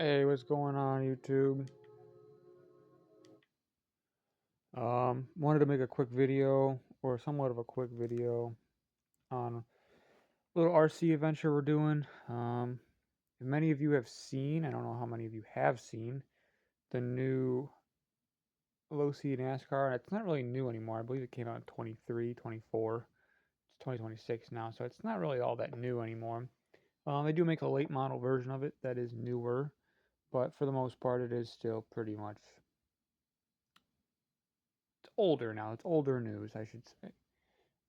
Hey, what's going on, YouTube? Wanted to make a quick video, or somewhat of a quick video, on a little RC adventure we're doing. If many of you have seen, I don't know how many of you have seen, the new low C NASCAR, and it's not really new anymore. I believe it came out in 23, 24. It's 2026 now, so it's not really all that new anymore. They do make a late model version of it that is newer, but for the most part, it is still pretty much older now. It's older news, I should say.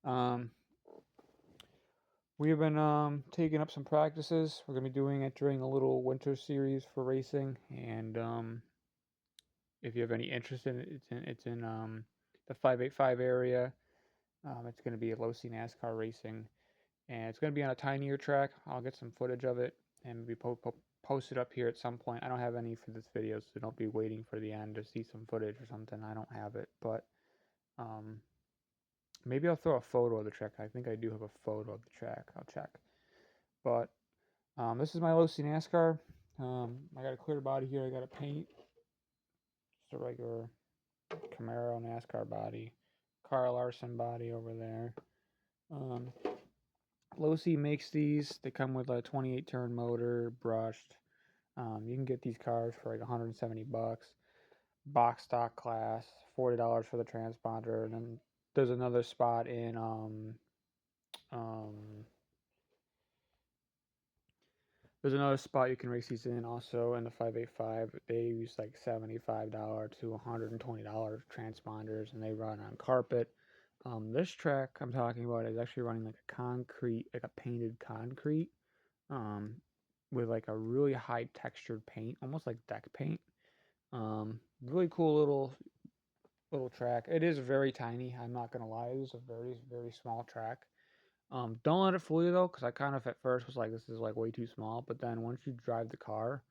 Um, we have been taking up some practices. We're gonna be doing it during a little winter series for racing, and if you have any interest in it, it's in the 585 area. It's gonna be a low C NASCAR racing, and it's gonna be on a tinier track. I'll get some footage of it and maybe post it up here at some point. I don't have any for this video, so don't be waiting for the end to see some footage or something. I don't have it, but um, maybe I'll throw a photo of the track. I think I do have a photo of the track. I'll check. But this is my low C NASCAR. I got a clear body here. I got a paint. Just a regular Camaro NASCAR body. Carl Larson body over there. Um, low C makes these. They come with a 28 turn motor, brushed. You can get these cars for like 170 bucks. Box stock class, $40 for the transponder, and then there's another spot in um, there's another spot you can race these in also in the 585. They use like $75 to $120 transponders, and they run on carpet. This track I'm talking about is actually running like a concrete, like a painted concrete, um, with like a really high textured paint, almost like deck paint. Really cool little track. It is very tiny. I'm not gonna lie. It is a very small track. Don't let it fool you though, because I kind of at first was like, this is like way too small. But then once you drive the car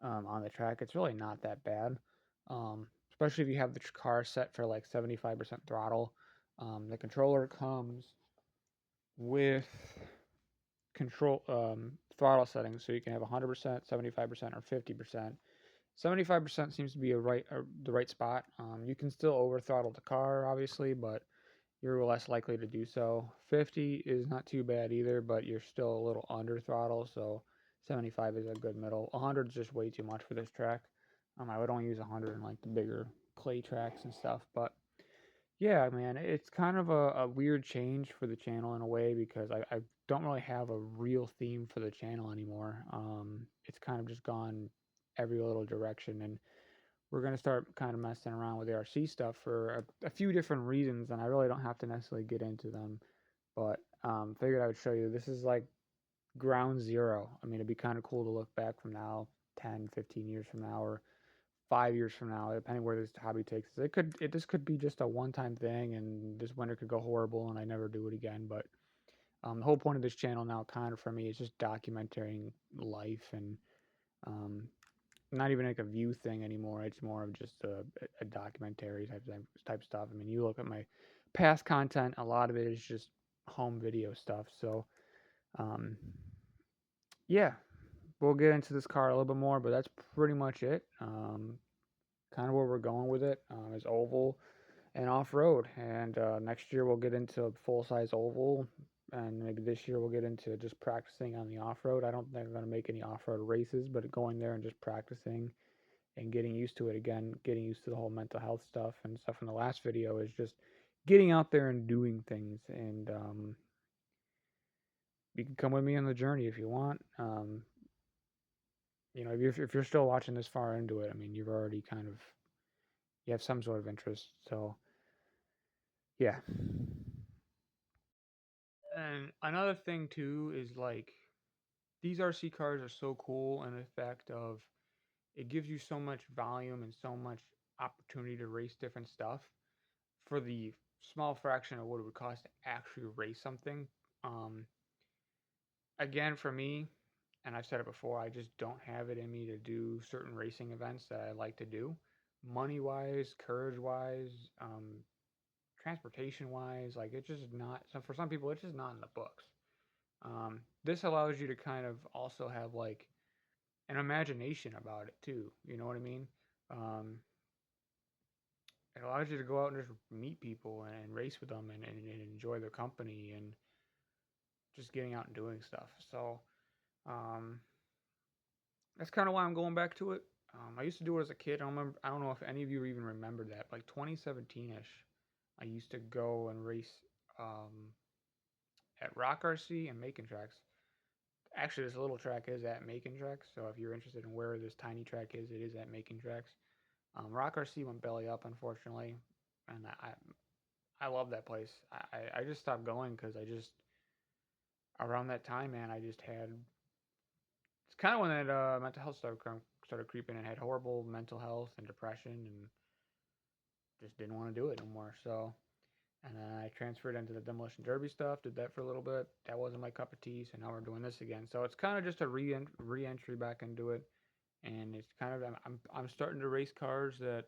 on the track, it's really not that bad. Especially if you have the car set for like 75% throttle. The controller comes with control throttle settings, so you can have 100%, 75%, or 50%. 75% seems to be the right spot. You can still over throttle the car, obviously, but you're less likely to do so. 50 is not too bad either, but you're still a little under throttle, so 75 is a good middle. 100 is just way too much for this track. I would only use 100 in like the bigger clay tracks and stuff, but yeah, man, it's kind of a weird change for the channel in a way because I don't really have a real theme for the channel anymore. It's kind of just gone every little direction, and we're going to start kind of messing around with ARC stuff for a few different reasons, and I really don't have to necessarily get into them, but figured I would show you. This is like ground zero. I mean, it'd be kind of cool to look back from now, 10, 15 years from now, or 5 years from now, depending where this hobby takes us. This could be just a one-time thing, and this winter could go horrible, and I never do it again. But the whole point of this channel now, kind of for me, is just documenting life and um, not even like a view thing anymore. It's more of just a documentary type stuff. I mean, you look at my past content, a lot of it is just home video stuff. So, um, yeah, we'll get into this car a little bit more, but that's pretty much it. Kind of where we're going with it is oval and off-road. And next year we'll get into full-size oval, and maybe this year we'll get into just practicing on the off-road. I don't think I'm going to make any off-road races, but going there and just practicing and getting used to it again, getting used to the whole mental health stuff and stuff in the last video is just getting out there and doing things. And you can come with me on the journey if you want. If you're still watching this far into it, I mean, you've already kind of you have some sort of interest. So yeah. And another thing too is like these RC cars are so cool in the fact of it gives you so much volume and so much opportunity to race different stuff for the small fraction of what it would cost to actually race something. Um, Again, for me, and I've said it before, I just don't have it in me to do certain racing events that I like to do. Money wise, courage wise, transportation wise, like it's just not. So for some people, it's just not in the books. This allows you to kind of also have like an imagination about it too. You know what I mean? Um, it allows you to go out and just meet people and race with them and enjoy their company and just getting out and doing stuff. So um, that's kind of why I'm going back to it. I used to do it as a kid. I don't remember. I don't know if any of you even remember that. Like 2017ish, I used to go and race um, at Rock RC and Macon tracks. Actually, this little track is at Macon tracks. So if you're interested in where this tiny track is, it is at Macon tracks. Rock RC went belly up, unfortunately, and I love that place. I just stopped going because I just around that time, man, I just had it's kind of when that mental health started creeping and had horrible mental health and depression and just didn't want to do it no more. So and then I transferred into the demolition derby stuff. Did that for a little bit. That wasn't my cup of tea. So now we're doing this again. So it's kind of just a re-entry back into it. And it's kind of I'm starting to race cars that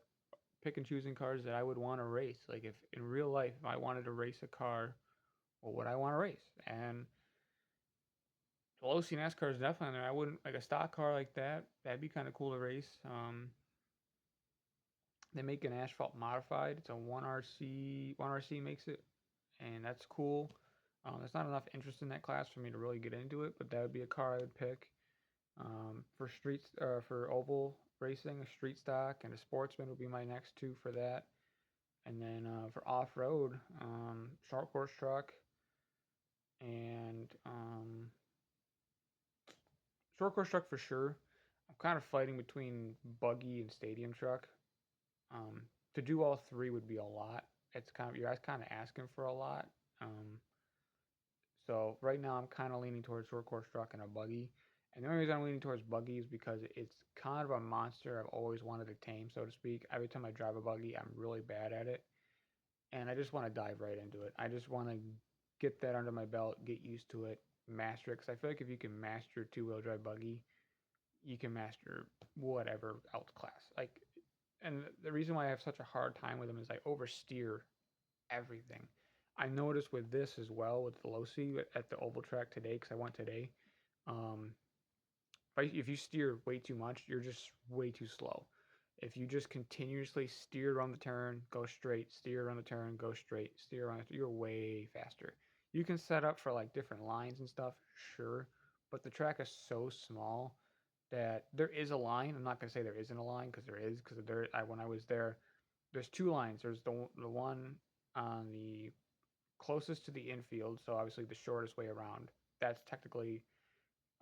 pick and choosing cars that I would want to race. Like if in real life if I wanted to race a car, what would I want to race? And the low C NASCAR is definitely on there. I wouldn't like a stock car like that. That'd be kind of cool to race. They make an asphalt modified. It's a 1RC. 1RC makes it, and that's cool. There's not enough interest in that class for me to really get into it, but that would be a car I would pick. For streets, for oval racing, a street stock and a sportsman would be my next two for that. And then for off road, short course truck and short course truck for sure. I'm kind of fighting between buggy and stadium truck. Um, to do all three would be a lot. It's kind of you're kind of asking for a lot. Um, so right now I'm kind of leaning towards short course truck and a buggy. And the only reason I'm leaning towards buggy is because it's kind of a monster I've always wanted to tame, so to speak. Every time I drive a buggy, I'm really bad at it, and I just want to dive right into it. I just want to get that under my belt, get used to it, master it. Because I feel like if you can master two-wheel drive buggy, you can master whatever else class. Like, and the reason why I have such a hard time with them is I oversteer everything. I noticed with this as well with the low C at the oval track today because I went today. Um, if you steer way too much, you're just way too slow. If you just continuously steer around the turn, go straight, steer around the turn, go straight, steer around, you're way faster. You can set up for like different lines and stuff, sure, but the track is so small that there is a line. I'm not gonna say there isn't a line because there is, because when I was there, there's two lines. There's the one on the closest to the infield, so obviously the shortest way around. That's technically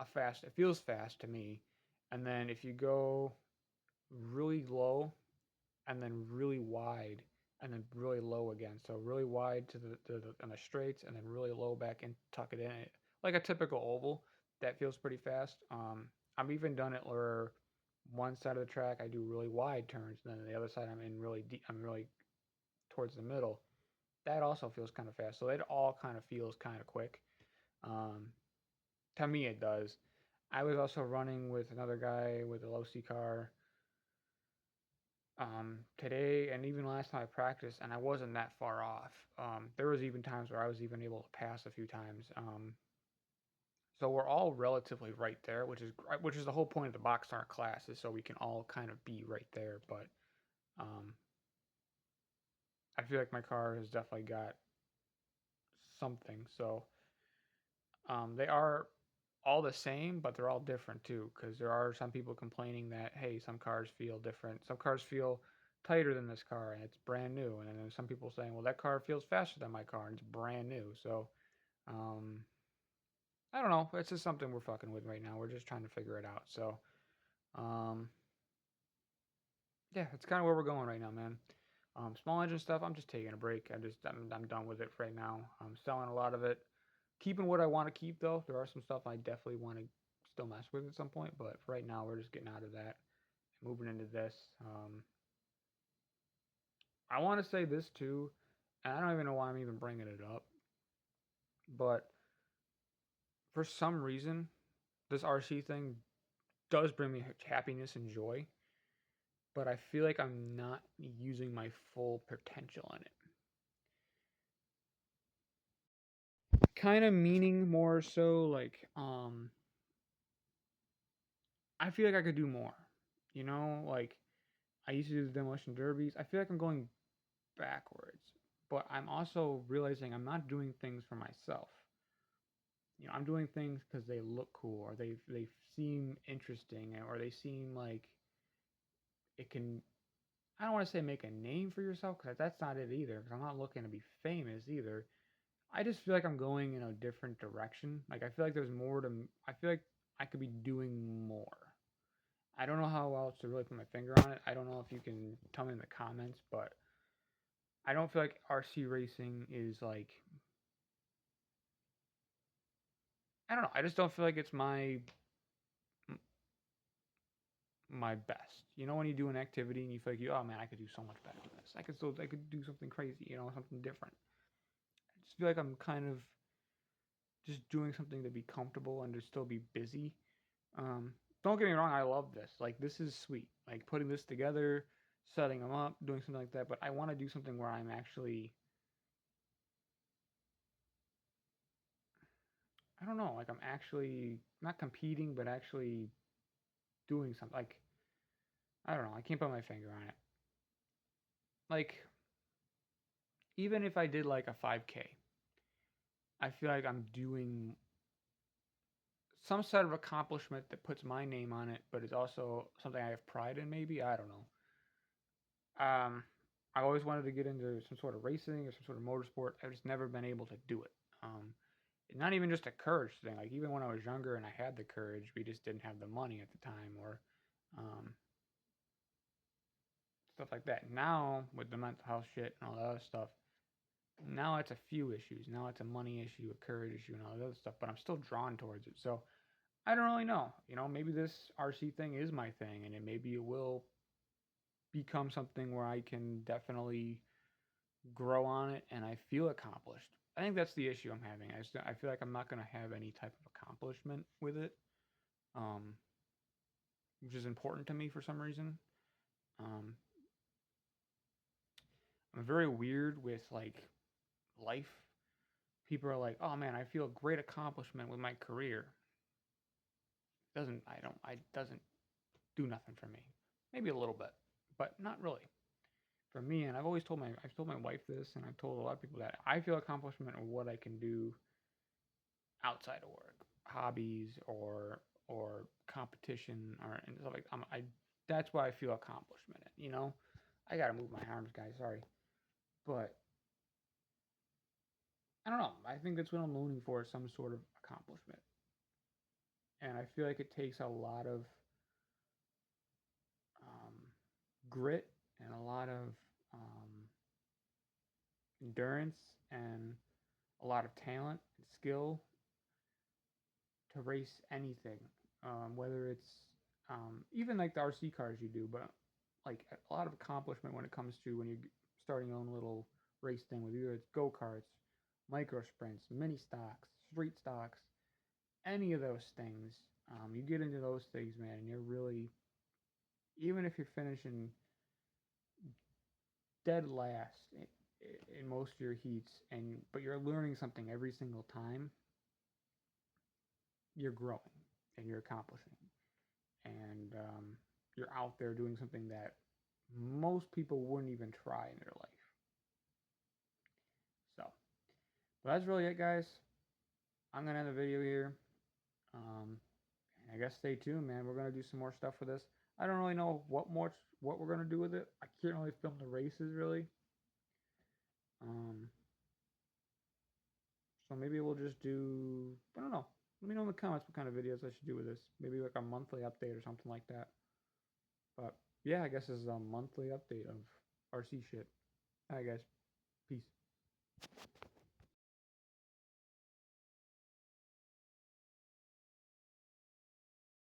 a fast. It feels fast to me. And then if you go really low and then really wide and then really low again, so really wide on the straights and then really low back and tuck it in, like a typical oval. That feels pretty fast. I've even done it where one side of the track I do really wide turns, and then the other side I'm in really deep. I'm really towards the middle. That also feels kind of fast. So it all kind of feels kind of quick. Um, to me, it does. I was also running with another guy with a low C car today, and even last time I practiced, and I wasn't that far off. There was even times where I was even able to pass a few times. So we're all relatively right there, which is the whole point of the box start class is so we can all kind of be right there. But um, I feel like my car has definitely got something. So they are all the same, but they're all different too. Because there are some people complaining that hey, some cars feel different. Some cars feel tighter than this car, and it's brand new. And then there's some people saying, well, that car feels faster than my car, and it's brand new. So um, I don't know. It's just something we're fucking with right now. We're just trying to figure it out. So um, yeah, it's kind of where we're going right now, man. Small engine stuff, I'm just taking a break. I'm done with it right now. I'm selling a lot of it. Keeping what I want to keep though. There are some stuff I definitely want to still mess with at some point, but for right now we're just getting out of that, moving into this. I want to say this too, and I don't even know why I'm even bringing it up, but for some reason, this RC thing does bring me happiness and joy, but I feel like I'm not using my full potential in it. Kind of meaning more so like I feel like I could do more. You know, like I used to do the demolition derbies. I feel like I'm going backwards, but I'm also realizing I'm not doing things for myself. You know, I'm doing things because they look cool or they seem interesting or they seem like it can. I don't want to say make a name for yourself because that's not it either. Because I'm not looking to be famous either. I just feel like I'm going in a different direction. Like I feel like there's more to. I feel like I could be doing more. I don't know how else to really put my finger on it. I don't know if you can tell me in the comments, but I don't feel like RC racing is like I don't know. I just don't feel like it's my best. You know when you do an activity and you feel like oh man, I could do so much better than this. I could do something crazy, you know, something different. I just feel like I'm kind of just doing something to be comfortable and to still be busy. Um, don't get me wrong, I love this. Like this is sweet. Like putting this together, setting them up, doing something like that. But I want to do something where I'm actually I don't know, like I'm actually not competing, but actually doing something. Like I don't know, I can't put my finger on it. Like even if I did like a 5K, I feel like I'm doing some sort of accomplishment that puts my name on it, but is also something I have pride in. Maybe I don't know. I always wanted to get into some sort of racing or some sort of motorsport. I've just never been able to do it. Not even just a courage thing. Like even when I was younger and I had the courage, we just didn't have the money at the time or um, stuff like that. Now with the mental health shit and all that other stuff, now it's a few issues. Now it's a money issue, a courage issue, and all that other stuff. But I'm still drawn towards it. So I don't really know. You know, maybe this RC thing is my thing, and maybe it will become something where I can definitely grow on it and I feel accomplished. I think that's the issue I'm having. I feel like I'm not going to have any type of accomplishment with it, um, which is important to me for some reason. Um, I'm very weird with like life. People are like, "Oh man, I feel great accomplishment with my career." Doesn't I don't I doesn't do nothing for me. Maybe a little bit, but not really for me. And I've told my wife this, and I've told a lot of people that I feel accomplishment in what I can do outside of work, hobbies or competition or and stuff like I that's why I feel accomplishment in. You know, I gotta move my arms, guys. Sorry, but I don't know. I think that's what I'm looking for, some sort of accomplishment, and I feel like it takes a lot of um, grit and a lot of um, endurance and a lot of talent and skill to race anything, whether it's even like the RC cars you do, but like a lot of accomplishment when it comes to when you're starting your own little race thing with either it's go karts, micro sprints, mini stocks, street stocks, any of those things. You get into those things, man, and you're really even if you're finishing dead last in most of your heats, and but you're learning something every single time, you're growing and you're accomplishing. And you're out there doing something that most people wouldn't even try in their life. So, but that's really it, guys. I'm gonna end the video here. Um, and I guess stay tuned, man. We're gonna do some more stuff with this. I don't really know what we're gonna do with it. I can't really film the races really. Um, so maybe we'll just do. I don't know. Let me know in the comments what kind of videos I should do with this. Maybe like a monthly update or something like that. But yeah, I guess this is a monthly update of RC shit. Alright, guys. Peace.